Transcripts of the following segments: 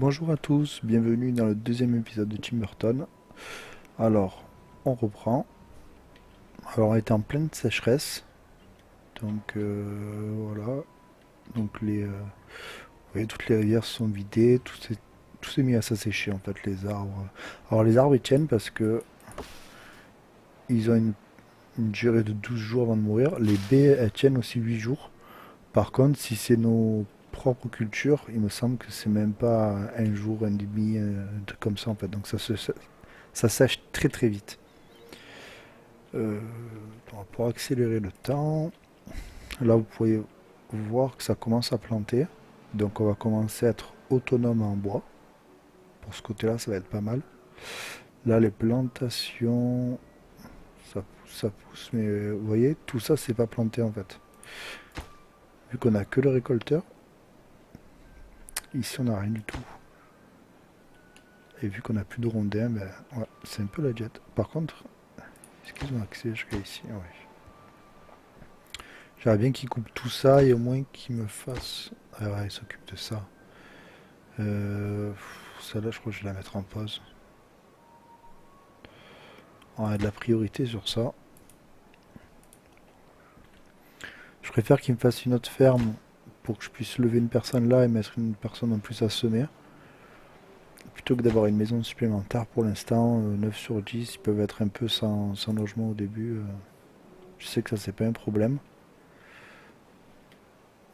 Bonjour à tous, bienvenue dans le deuxième épisode de Tim Burton. Alors, on reprend. Alors, on était en pleine sécheresse, donc voilà. Donc vous voyez, toutes les rivières sont vidées, tout s'est mis à s'assécher en fait, les arbres. Alors les arbres ils tiennent parce que ils ont une durée de 12 jours avant de mourir. Les baies elles tiennent aussi 8 jours. Par contre, si c'est nos propres cultures, il me semble que c'est même pas un jour, un demi, un truc comme ça en fait. Donc ça sèche très très vite. Euh, pour accélérer le temps, là vous pouvez voir que ça commence à planter. Donc on va commencer à être autonome en bois. Pour ce côté-là, ça va être pas mal. Là, les plantations, ça pousse, mais vous voyez, tout ça, c'est pas planté en fait. Vu qu'on a que le récolteur, ici on n'a rien du tout. Et vu qu'on a plus de rondins, ben, ouais, c'est un peu la jet. Par contre, est-ce qu'ils ont accès jusqu'à ici? Ah ouais. J'aimerais bien qu'ils coupent tout ça et au moins qu'ils me fassent. Ah ouais, ils s'occupent de ça. Celle-là, je crois que je vais la mettre en pause. On a de la priorité sur ça. Je préfère qu'ils me fassent une autre ferme pour que je puisse lever une personne là et mettre une personne en plus à semer. Plutôt que d'avoir une maison supplémentaire pour l'instant, 9 sur 10, ils peuvent être un peu sans logement au début. Je sais que ça, c'est pas un problème.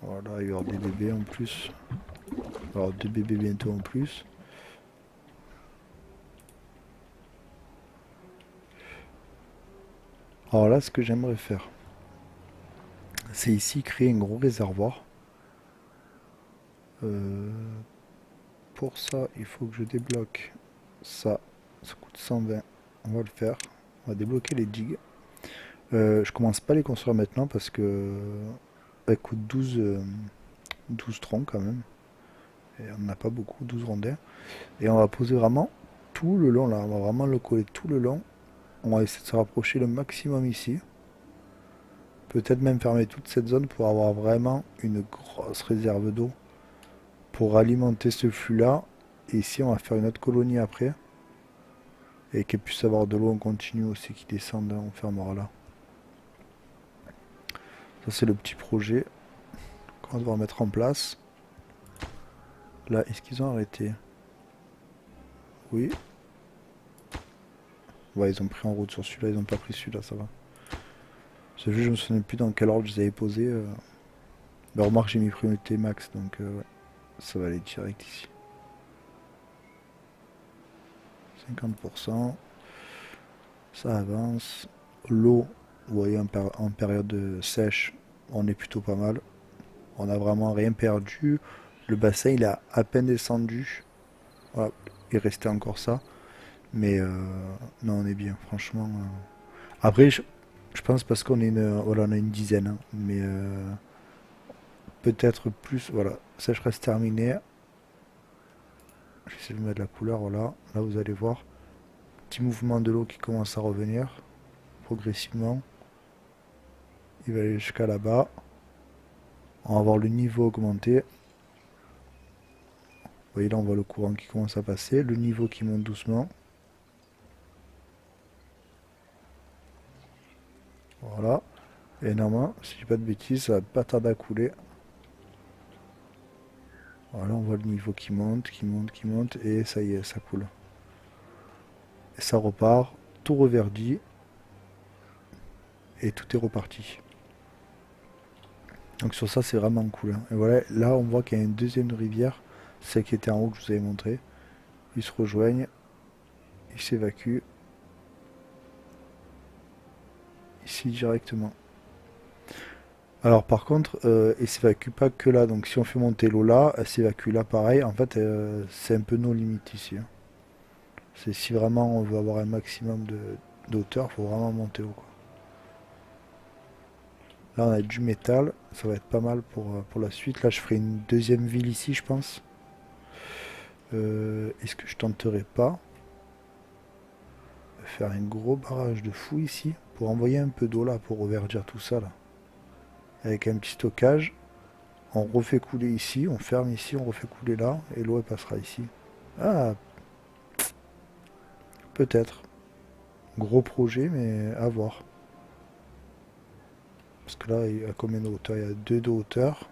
Voilà, il y aura des bébés en plus. Alors, deux bébés bientôt en plus. Alors là, ce que j'aimerais faire, c'est ici créer un gros réservoir. Euh, pour ça, il faut que je débloque ça. Ça coûte 120. On va le faire. On va débloquer les digues. Je commence pas à les construire maintenant parce que elles coûtent 12 troncs quand même. Et on n'a pas beaucoup, 12 rondins. Et on va poser vraiment tout le long là. On va vraiment le coller tout le long. On va essayer de se rapprocher le maximum ici. Peut-être même fermer toute cette zone pour avoir vraiment une grosse réserve d'eau pour alimenter ce flux là. Et ici on va faire une autre colonie après. Et qu'elle puisse avoir de l'eau en continu aussi qui descende. On fermera là. Ça c'est le petit projet qu'on va devoir mettre en place. Là, est-ce qu'ils ont arrêté? Oui. Ouais, ils ont pris en route sur celui-là, ils ont pas pris celui-là, ça va. C'est juste, je me souviens plus dans quel ordre je les avais posés. Bah, remarque, j'ai mis priorité max, donc ouais, ça va aller direct ici. 50%, ça avance. L'eau, vous voyez, en période sèche, on est plutôt pas mal. On a vraiment rien perdu. Le bassin, il a à peine descendu. Voilà, il restait encore ça. Mais non, on est bien, franchement. Après, je pense parce qu'on est voilà, on a une dizaine, hein, mais peut-être plus. Voilà, sécheresse terminée. J'essaie de mettre la couleur, voilà. Là, vous allez voir. Petit mouvement de l'eau qui commence à revenir progressivement. Il va aller jusqu'à là-bas. On va voir le niveau augmenter. Vous voyez, là, on voit le courant qui commence à passer. Le niveau qui monte doucement. Voilà. Et normalement, si je dis pas de bêtises, ça va pas tarder à couler. Voilà, on voit le niveau qui monte, qui monte, qui monte. Et ça y est, ça coule. Et ça repart. Tout reverdit. Et tout est reparti. Donc sur ça, c'est vraiment cool, hein. Et voilà, là, on voit qu'il y a une deuxième rivière. Celle qui était en haut que je vous avais montré. Ils se rejoignent. Ils s'évacuent. Ici directement. Alors par contre, elle s'évacue pas que là. Donc si on fait monter l'eau là, elle s'évacue là pareil. En fait, c'est un peu nos limites ici, hein. C'est si vraiment on veut avoir un maximum d'auteur, faut vraiment monter haut, quoi. Là on a du métal, ça va être pas mal pour la suite. Là je ferai une deuxième ville ici, je pense. Est-ce que je tenterai pas de faire un gros barrage de fou ici pour envoyer un peu d'eau là pour reverdir tout ça là, avec un petit stockage. On refait couler ici, on ferme ici, on refait couler là, et l'eau elle passera ici. Ah, peut-être. Gros projet, mais à voir. Parce que là, il y a combien de hauteur? Il y a 2 de hauteur.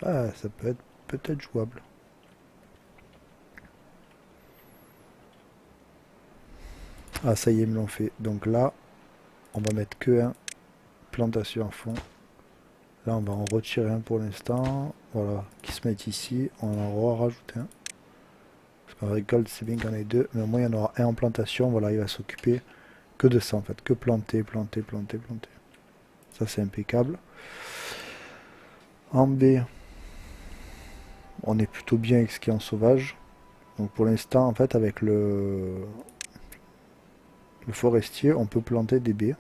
Ah, ça peut être peut-être jouable. Ah, ça y est, ils me l'ont fait. Donc là, on va mettre que un plantation à fond. Là, on va en retirer un pour l'instant. Voilà, qui se met ici. On en rajoute un. Parce qu'en récolte, c'est bien qu'il y en ait deux. Mais au moins, il y en aura un en plantation. Voilà, il va s'occuper que de ça en fait. Que planter, planter, planter, planter. Ça, c'est impeccable. En B, on est plutôt bien avec ce qui est en sauvage. Donc pour l'instant, en fait, avec le forestier, on peut planter des baies.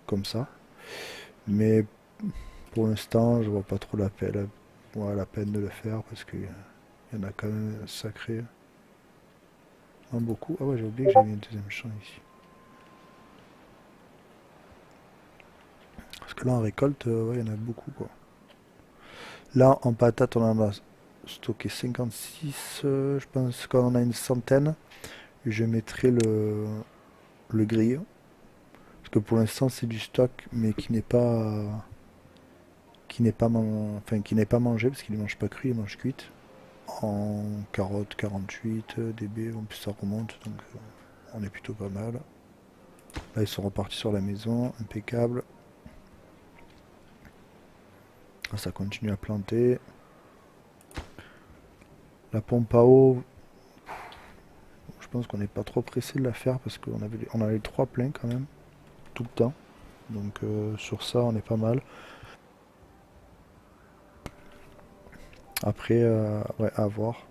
Comme ça. Mais pour l'instant, je vois pas trop la peine de le faire parce qu'il y en a quand même un sacré. Un beaucoup. Ah ouais, j'ai oublié que j'ai mis un deuxième champ ici. Parce que là, en récolte, ouais, il y en a beaucoup, quoi. Là, en patate, on en a stocké 56. Je pense qu'on en a une centaine. Je mettrai le grille. Parce que pour l'instant, c'est du stock, mais qui n'est pas mangé, parce qu'il ne mange pas cru, il mange cuite. En carottes 48 dB, en plus ça remonte, donc on est plutôt pas mal. Là, ils sont repartis sur la maison, impeccable. Là, ça continue à planter. La pompe à eau, je pense qu'on n'est pas trop pressé de la faire parce on avait les trois pleins quand même, tout le temps. Donc sur ça, on est pas mal. Après, ouais, à voir.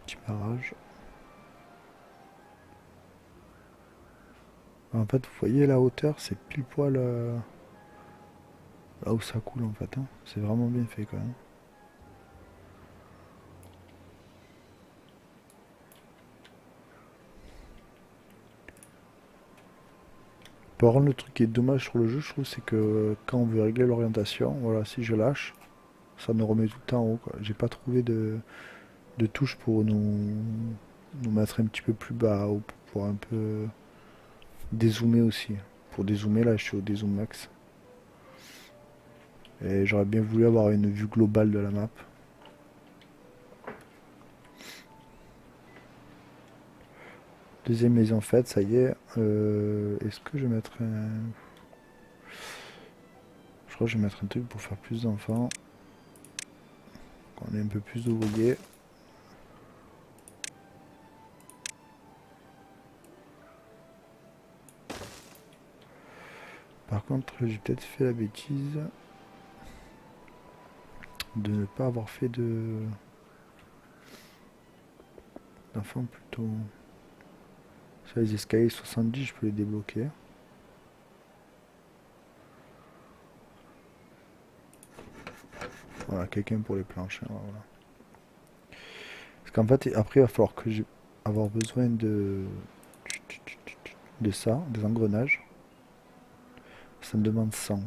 Petit barrage. En fait, vous voyez la hauteur, c'est pile poil là où ça coule en fait, hein. C'est vraiment bien fait quand même. Par contre, le truc qui est dommage sur le jeu, je trouve, c'est que quand on veut régler l'orientation, voilà, si je lâche, ça me remet tout le temps en haut, quoi. J'ai pas trouvé de touche pour nous mettre un petit peu plus bas ou pour pouvoir un peu dézoomer aussi. Pour dézoomer, là, je suis au dézoom max. Et j'aurais bien voulu avoir une vue globale de la map. Deuxième maison faite, ça y est. Est-ce que je vais mettre un... Je crois que je vais mettre un truc pour faire plus d'enfants. Qu'on ait un peu plus d'ouvriers. Par contre, j'ai peut-être fait la bêtise de ne pas avoir fait d'enfants plutôt. Ça, les escaliers 70, je peux les débloquer. Voilà, quelqu'un pour les planches, hein, voilà. Parce qu'en fait, après, il va falloir que j'ai avoir besoin de ça, des engrenages. Ça me demande 100.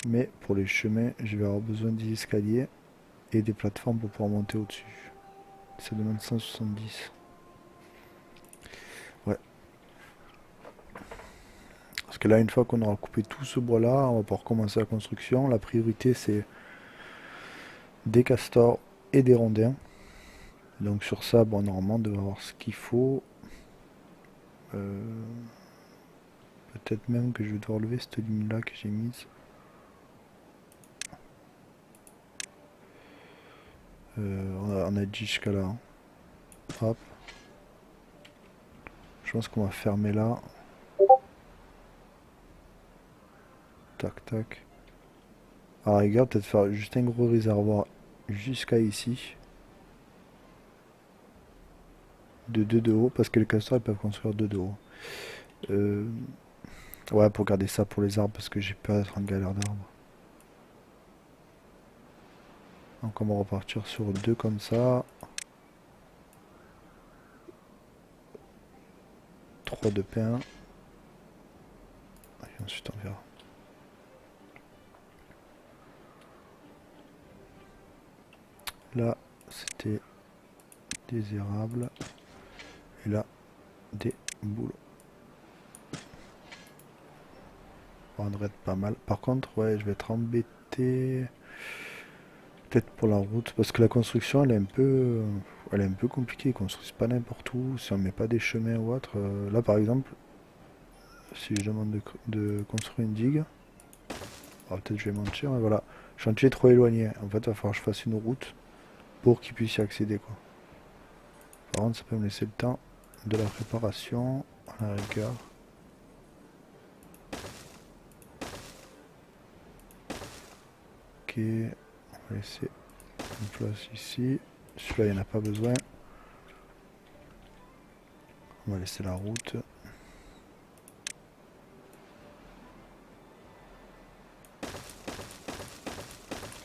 Mais pour les chemins, je vais avoir besoin des escaliers et des plateformes pour pouvoir monter au-dessus. Ça demande 170. Ouais. Parce que là, une fois qu'on aura coupé tout ce bois-là, on va pouvoir commencer la construction. La priorité, c'est des castors et des rondins. Donc sur ça, bon, normalement, on devrait avoir ce qu'il faut. Euh, Peut-être même que je vais devoir lever cette ligne-là que j'ai mise. On a dit jusqu'à là, hein. Hop. Je pense qu'on va fermer là. Tac, tac. Alors, regarde, peut-être faire juste un gros réservoir jusqu'à ici. De 2 de haut, parce que les castors ils peuvent construire 2 de haut. Euh, Ouais, pour garder ça pour les arbres parce que j'ai peur d'être en galère d'arbres. Donc on va repartir sur deux comme ça. 3 de pain. Et ensuite on verra. Là, c'était des érables. Et là, des bouleaux. On devrait être pas mal. Par contre, ouais, je vais être embêté. Peut-être pour la route. Parce que la construction, elle est un peu compliquée. Ils construisent pas n'importe où. Si on met pas des chemins ou autre. Là, par exemple, si je demande de construire une digue. Alors, peut-être je vais mentir, mais voilà. Chantier trop éloigné. En fait, il va falloir que je fasse une route pour qu'ils puissent y accéder, quoi. Par contre, ça peut me laisser le temps de la préparation, à la rigueur. Ok, on va laisser une place ici. Celui-là, il n'y en a pas besoin. On va laisser la route.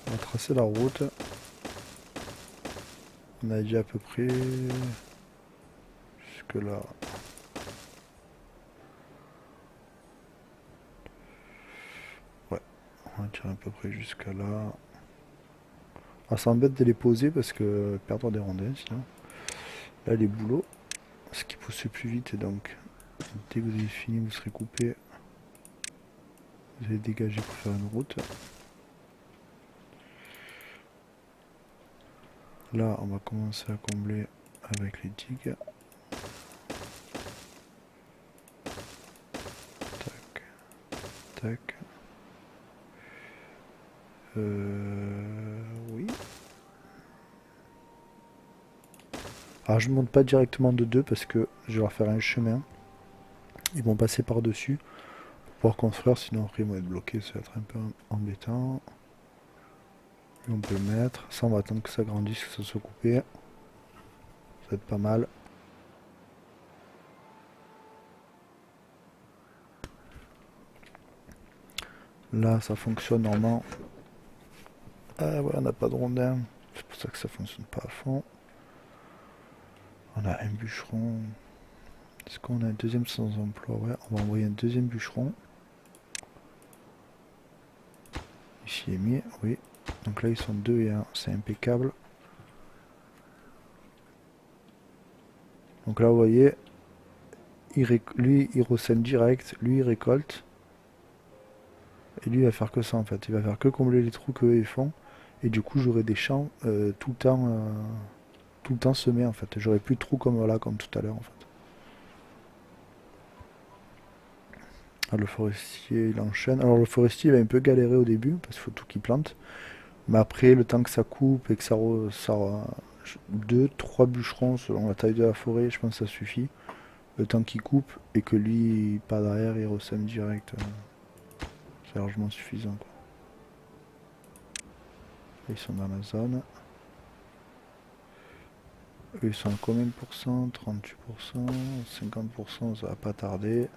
On va tracer la route. On a dit à peu près jusque là. Ouais, on va tirer à peu près jusqu'à là. Ah, ça embête de les poser parce que perdre des rondins sinon. Là, les boulots, ce qui pousse plus vite et donc dès que vous avez fini, vous serez coupé. Vous allez dégager pour faire une route. Là, on va commencer à combler avec les digues. Tac, tac. Oui. Alors, je ne monte pas directement de deux parce que je vais leur faire un chemin. Ils vont passer par-dessus pour pouvoir construire, sinon après ils vont être bloqués, ça va être un peu embêtant. Lui, on peut le mettre. Ça, on va attendre que ça grandisse, que ça soit coupé. Ça va être pas mal. Là, ça fonctionne normalement. Ah ouais, on n'a pas de rondin. C'est pour ça que ça fonctionne pas à fond. On a un bûcheron. Est-ce qu'on a un deuxième sans emploi? Ouais, on va envoyer un deuxième bûcheron. Ici est mis, oui. Donc là, ils sont 2 et 1, c'est impeccable. Donc là, vous voyez, lui, il ressème direct, lui, il récolte. Et lui, il va faire que ça, en fait. Il va faire que combler les trous qu'eux, ils font. Et du coup, j'aurai des champs tout le temps semés, en fait. J'aurai plus de trous comme, voilà, comme tout à l'heure, en fait. Ah, le forestier, il enchaîne. Alors, le forestier, il va un peu galérer au début, parce qu'il faut tout qu'il plante. Mais après, le temps que ça coupe et que ça 2, 3 bûcherons selon la taille de la forêt, je pense que ça suffit. Le temps qu'il coupe et que lui, pas derrière, il ressème direct. C'est largement suffisant, quoi. Là, ils sont dans la zone. Eux, ils sont à combien de pourcents? 38%, 50%, ça va pas tarder.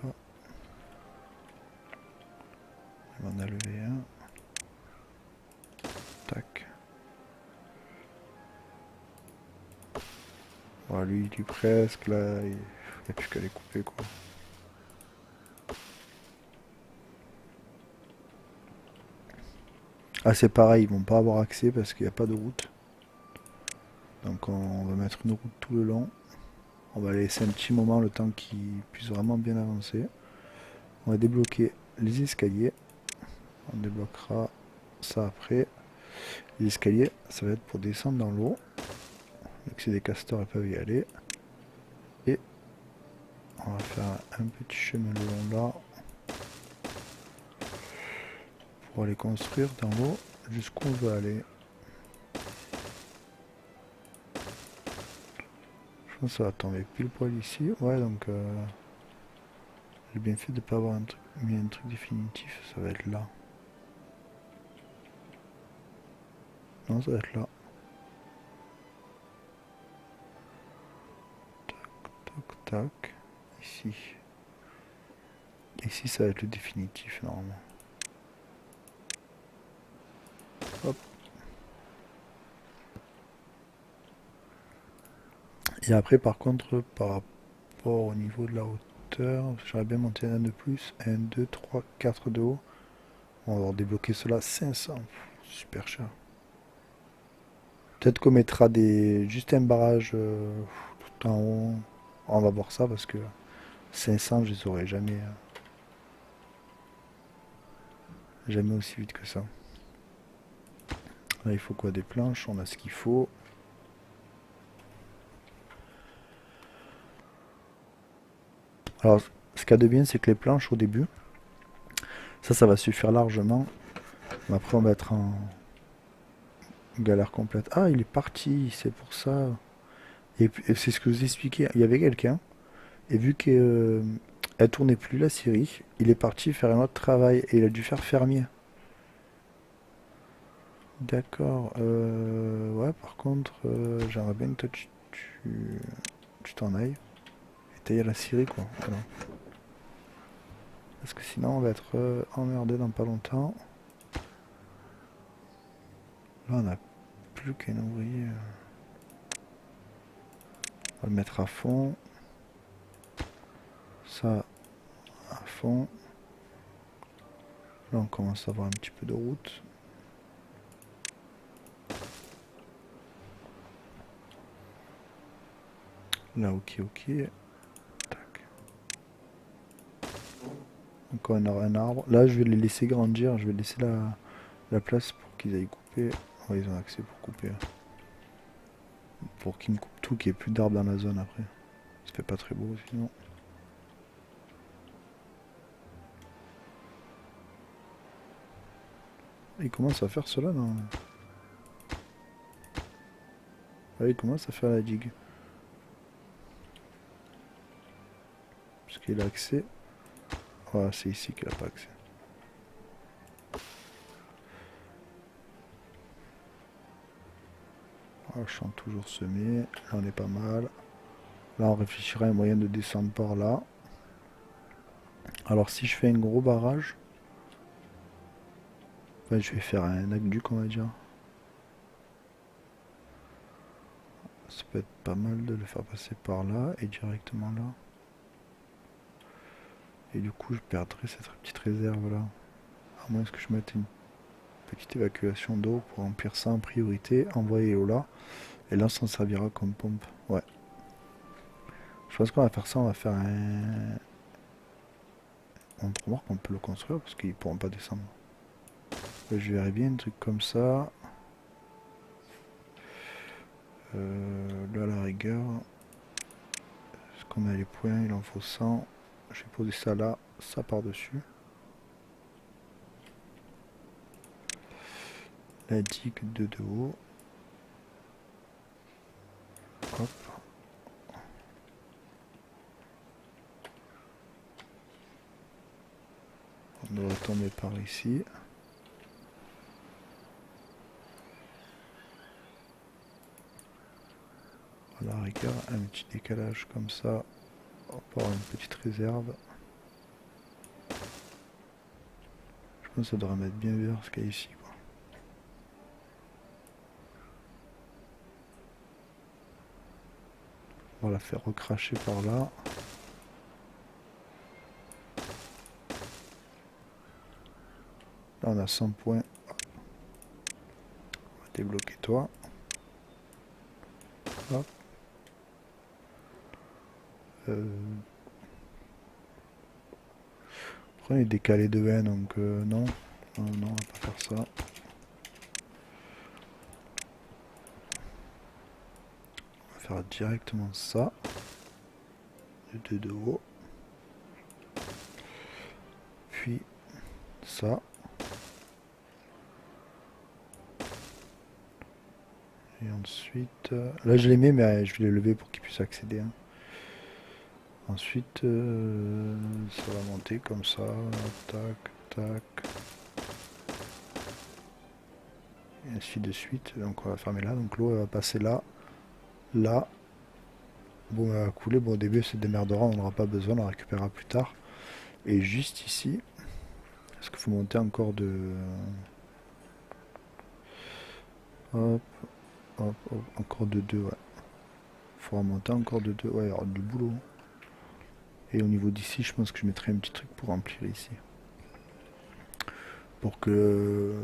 Là, il m'en a levé un. Tac. Voilà, lui, il est presque, là, il n'y a plus qu'à les couper, quoi. Ah, c'est pareil, ils vont pas avoir accès parce qu'il n'y a pas de route. Donc on va mettre une route tout le long. On va laisser un petit moment le temps qu'ils puissent vraiment bien avancer. On va débloquer les escaliers. On débloquera ça après. Les escaliers, ça va être pour descendre dans l'eau. Donc c'est des castors, ils peuvent y aller. Et on va faire un petit chemin le long là. Pour aller construire dans l'eau jusqu'où on veut aller. Je pense que ça va tomber pile poil ici. Ouais, donc j'ai bien fait de ne pas avoir mis un truc définitif. Ça va être là. Non, ça va être là. Toc, Tac. Ici. Ici, ça va être le définitif, normalement. Hop. Et après, par contre, par rapport au niveau de la hauteur, j'aurais bien monté un de plus. 1, 2, 3, 4 de haut. On va débloquer cela 500. Super cher. Peut-être qu'on mettra juste un barrage tout en haut. On va voir ça parce que 500, je les aurais jamais aussi vite que ça. Là, il faut quoi? Des planches, on a ce qu'il faut. Alors, ce qu'il y a de bien, c'est que les planches au début, ça va suffire largement. Mais après, on va être en galère complète. Ah, il est parti, c'est pour ça. Et c'est ce que je vous expliquais. Il y avait quelqu'un, et vu qu'elle tournait plus la série, il est parti faire un autre travail, et il a dû faire fermier. D'accord. Ouais, par contre, j'aimerais bien que toi, tu t'en ailles. Et t'ailles à la Syrie, quoi. Voilà. Parce que sinon, on va être emmerdé dans pas longtemps. Là, on n'a plus qu'un ouvrier. On va le mettre à fond. Ça, à fond. Là, on commence à avoir un petit peu de route. Là, ok, ok. Tac. Encore un arbre. Là, je vais les laisser grandir. Je vais laisser la place pour qu'ils aillent couper. Ouais, ils ont accès pour couper. Pour qu'ils me coupent tout, qu'il n'y ait plus d'arbres dans la zone après. Ça fait pas très beau sinon. Il commence à faire cela, non? Ah, il commence à faire la digue. Parce qu'il a accès. Voilà, c'est ici qu'il a pas accès. Voilà, champ toujours semé. Là, on est pas mal. Là, on réfléchira à un moyen de descendre par là. Alors, si je fais un gros barrage, ben, je vais faire un aqueduc, on va dire. Ça peut être pas mal de le faire passer par là et directement là. Et du coup, je perdrai cette petite réserve là. À moins que je mette une petite évacuation d'eau pour remplir ça en priorité, envoyer l'eau là. Et là, ça servira comme pompe. Ouais. Je pense qu'on va faire ça, on va faire un... On remarque qu'on peut le construire parce qu'ils pourront pas descendre. Là, je verrais bien un truc comme ça. Là, à la rigueur, est-ce qu'on a les points? Il en faut 100. Je vais poser ça là, ça par-dessus. La digue de haut. Hop. On doit tomber par ici. À la rigueur, un petit décalage comme ça. Pour avoir une petite réserve. Je pense que ça devrait mettre bien vers ce qu'il y a ici, quoi. On va la faire recracher par là. Là, on a 100 points. On va débloquer toi. Hop. Après, on est décalé de 1, donc non. Non, non, on va pas faire ça. On va faire directement ça. De haut. Puis ça. Et ensuite... là, je les mets, mais je vais les lever pour qu'ils puissent accéder. Hein. Ensuite, ça va monter comme ça. Tac, tac. Et ainsi de suite. Donc on va fermer là. Donc l'eau va passer là, là, Bon, elle a coulé. Bon, au début, c'est démerdera, on n'aura pas besoin, on la récupérera plus tard. Et juste ici, est-ce qu'il faut monter encore de... Hop, hop, hop, encore de 2, ouais. Il faudra monter encore de 2, ouais, il y aura du boulot. Et au niveau d'ici, je pense que je mettrai un petit truc pour remplir ici. Pour que...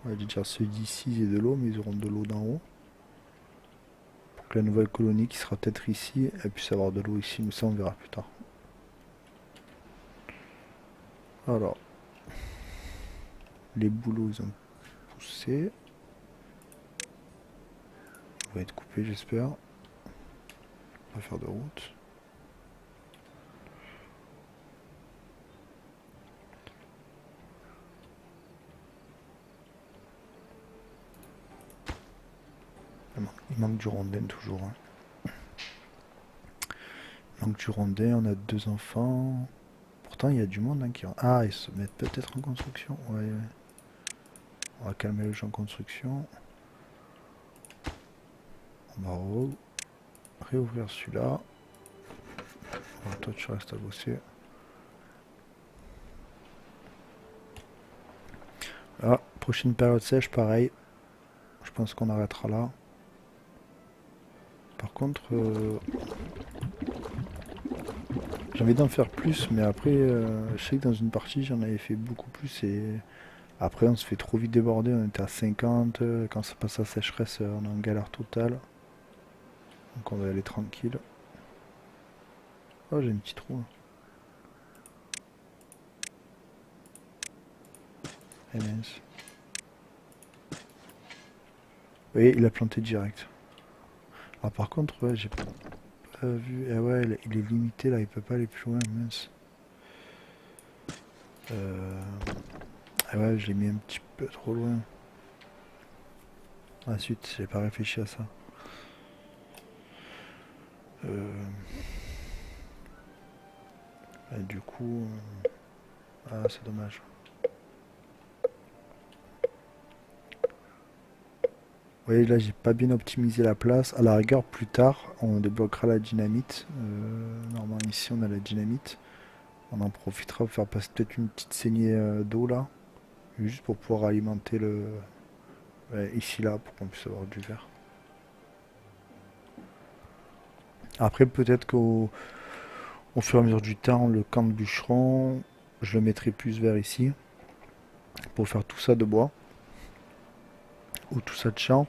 Ouais, déjà ceux d'ici aient de l'eau, mais ils auront de l'eau d'en haut. Pour que la nouvelle colonie qui sera peut-être ici, elle puisse avoir de l'eau ici, mais ça on verra plus tard. Alors, les boulots ils ont poussé. On va être coupé j'espère. On va faire de route. Il manque du rondin toujours. Hein. Il manque du rondin, on a 2 enfants. Pourtant il y a du monde hein, qui... Ah, ils se mettent peut-être en construction. Ouais, ouais. On va calmer le jeu en construction. On va réouvrir celui-là. Toi tu restes à bosser. Ah, prochaine période sèche, pareil. Je pense qu'on arrêtera là. Par contre, j'ai envie d'en faire plus, mais après, je sais que dans une partie, j'en avais fait beaucoup plus et après, on se fait trop vite déborder. On était à 50. Quand ça passe à sécheresse, on est en galère totale. Donc, on va aller tranquille. Oh, j'ai un petit trou. Là. Eh mince. Oui, il a planté direct. Alors, par contre, ouais, j'ai pas vu. Eh ouais, il est limité là, il peut pas aller plus loin, mince. Ah ouais, je l'ai mis un petit peu trop loin. Ensuite, j'ai pas réfléchi à ça. Et du coup, ah, c'est dommage. Vous voyez, là, j'ai pas bien optimisé la place. À la rigueur, plus tard, on débloquera la dynamite. Normalement, ici, on a la dynamite. On en profitera pour faire passer peut-être une petite saignée d'eau là. Juste pour pouvoir alimenter le... ouais, ici, là, pour qu'on puisse avoir du verre. Après, peut-être au fur et à mesure du temps, le camp de bûcheron, je le mettrai plus vers ici. Pour faire tout ça de bois. Ou tout ça de champ.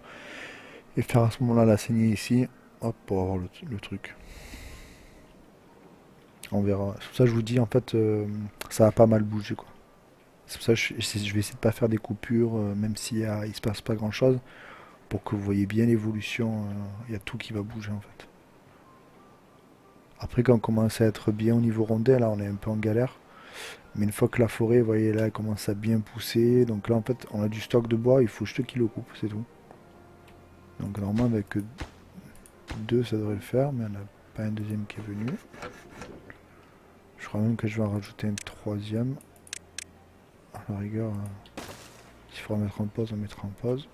Et faire à ce moment-là la saignée ici. Hop, pour avoir le truc. On verra. C'est pour ça que je vous dis, en fait, ça a pas mal bougé, quoi. C'est pour ça que je vais essayer de pas faire des coupures, même s'il il se passe pas grand-chose, pour que vous voyez bien l'évolution. Il y a tout qui va bouger, en fait. Après, quand on commence à être bien au niveau rondin, là, on est un peu en galère. Mais une fois que la forêt, vous voyez, là, elle commence à bien pousser. Donc là, en fait, on a du stock de bois, il faut juste qu'il le coupe, c'est tout. Donc normalement, avec deux, ça devrait le faire, mais on n'a pas un deuxième qui est venu. Je crois même que je vais en rajouter un troisième. À la rigueur, s'il faudra mettre en pause, on mettra en pause.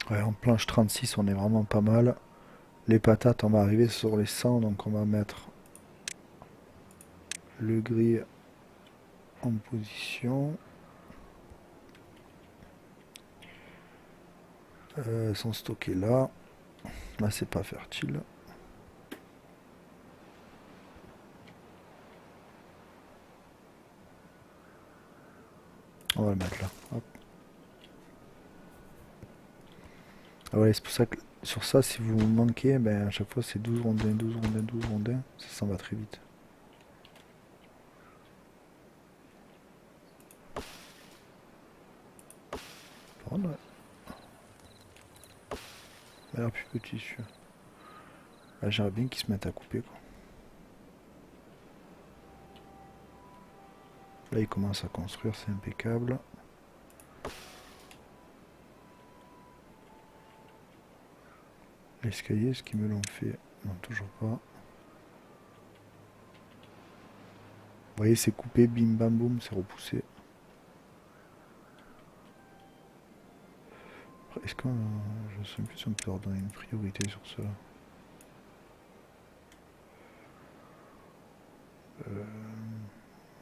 Ouais, en planche 36, on est vraiment pas mal. Les patates, on va arriver sur les 100, donc on va mettre le gris en position. Sont stockés là. Là, c'est pas fertile. On va le mettre là. Hop. Ah ouais, c'est pour ça que sur ça, si vous manquez, ben, à chaque fois c'est 12 rondins, 12 rondins, 12 rondins. Ça s'en va très vite. Par contre, ouais. Il a l'air plus petit celui-là. Là, j'aimerais bien qu'ils se mettent à couper quoi. Là, il commence à construire, c'est impeccable. L'escalier, est-ce qu'ils me l'ont fait? Non, toujours pas. Vous voyez, c'est coupé, bim bam boum, c'est repoussé. Est-ce qu'on... Je ne sais plus si on peut leur donner une priorité sur cela.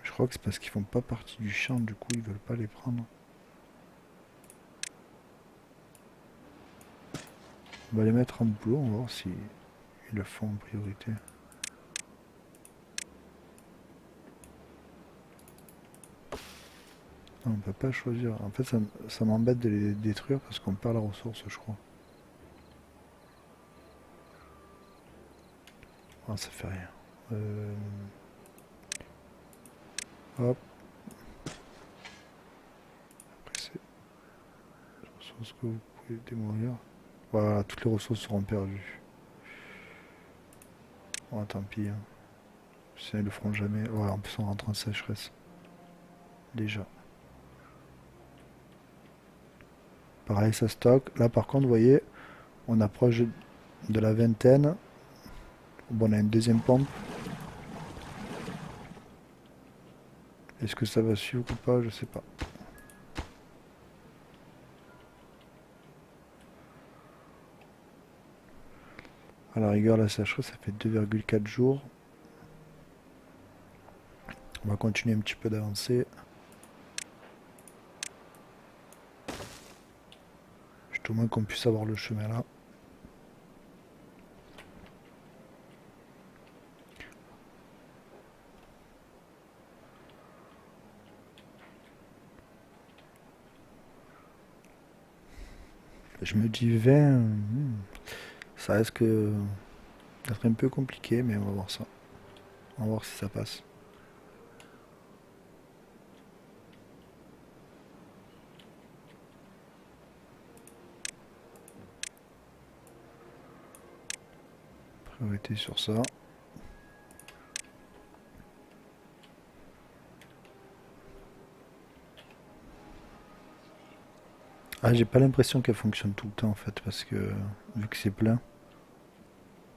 Je crois que c'est parce qu'ils font pas partie du champ, du coup ils veulent pas les prendre. On va les mettre en boulot, on va voir si ils le font en priorité. Non, on peut pas choisir. En fait, ça m'embête de les détruire parce qu'on perd la ressource, je crois. Ah, ça fait rien. Hop. Après, c'est les ressources que vous pouvez démolir. Voilà, toutes les ressources seront perdues. Oh, tant pis. Hein. Sinon, ils le feront jamais. Ouais, en plus, on rentre en sécheresse. Déjà. Pareil, ça stocke. Là, par contre, vous voyez, on approche de la vingtaine. Bon, on a une deuxième pompe. Est-ce que ça va suivre ou pas? Je sais pas. À la rigueur, la sécheresse, ça fait 2,4 jours. On va continuer un petit peu d'avancer. Juste au moins qu'on puisse avoir le chemin là. Je me dis 20, ça risque d'être un peu compliqué, mais on va voir ça. On va voir si ça passe. Priorité sur ça. Ah, j'ai pas l'impression qu'elle fonctionne tout le temps en fait, parce que vu que c'est plein,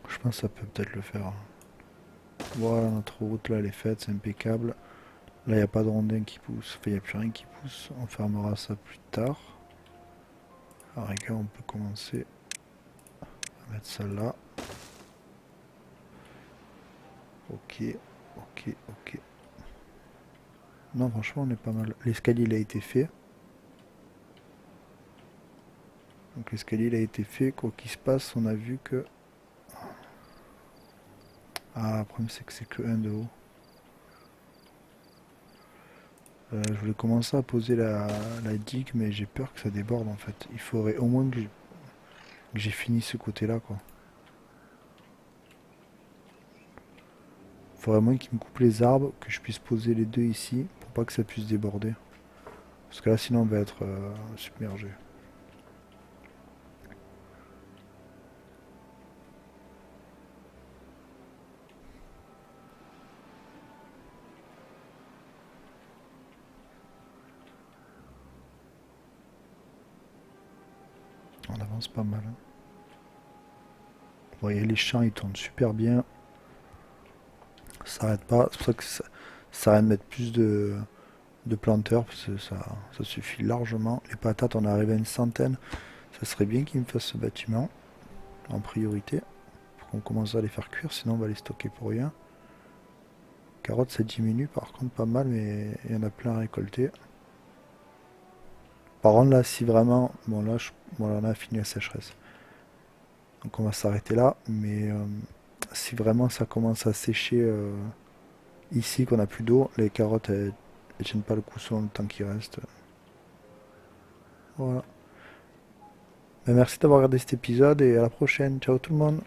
je pense que ça peut peut-être le faire. Voilà, notre route là, elle est faite, c'est impeccable. Là, il n'y a pas de rondin qui pousse, enfin, il n'y a plus rien qui pousse. On fermera ça plus tard. À la rigueur, on peut commencer à mettre ça là. Ok, ok, ok. Non, franchement, on est pas mal. L'escalier, il a été fait. Donc l'escalier, il a été fait. Quoi qu'il se passe, on a vu que... Ah, le problème, c'est que un de haut. Je voulais commencer à poser la digue, mais j'ai peur que ça déborde, en fait. Il faudrait au moins que j'ai fini ce côté-là, quoi. Il faudrait au moins qu'il me coupe les arbres, que je puisse poser les deux ici, pour pas que ça puisse déborder. Parce que là, sinon, on va être submergé. On avance pas mal. Hein. Vous voyez, les champs, ils tournent super bien. Ça s'arrête pas. C'est pour ça que ça arrête de mettre plus de planteurs, parce que ça suffit largement. Les patates, on arrive à une centaine. Ça serait bien qu'ils me fassent ce bâtiment, en priorité. Pour qu'on commence à les faire cuire, sinon on va les stocker pour rien. Carottes, ça diminue par contre pas mal, mais il y en a plein à récolter. Par contre, là, si vraiment... Bon, là, on a fini la sécheresse. Donc on va s'arrêter là, mais si vraiment ça commence à sécher ici, qu'on a plus d'eau, les carottes, elles tiennent pas le coup selon le temps qui reste. Voilà. Ben, merci d'avoir regardé cet épisode et à la prochaine. Ciao tout le monde.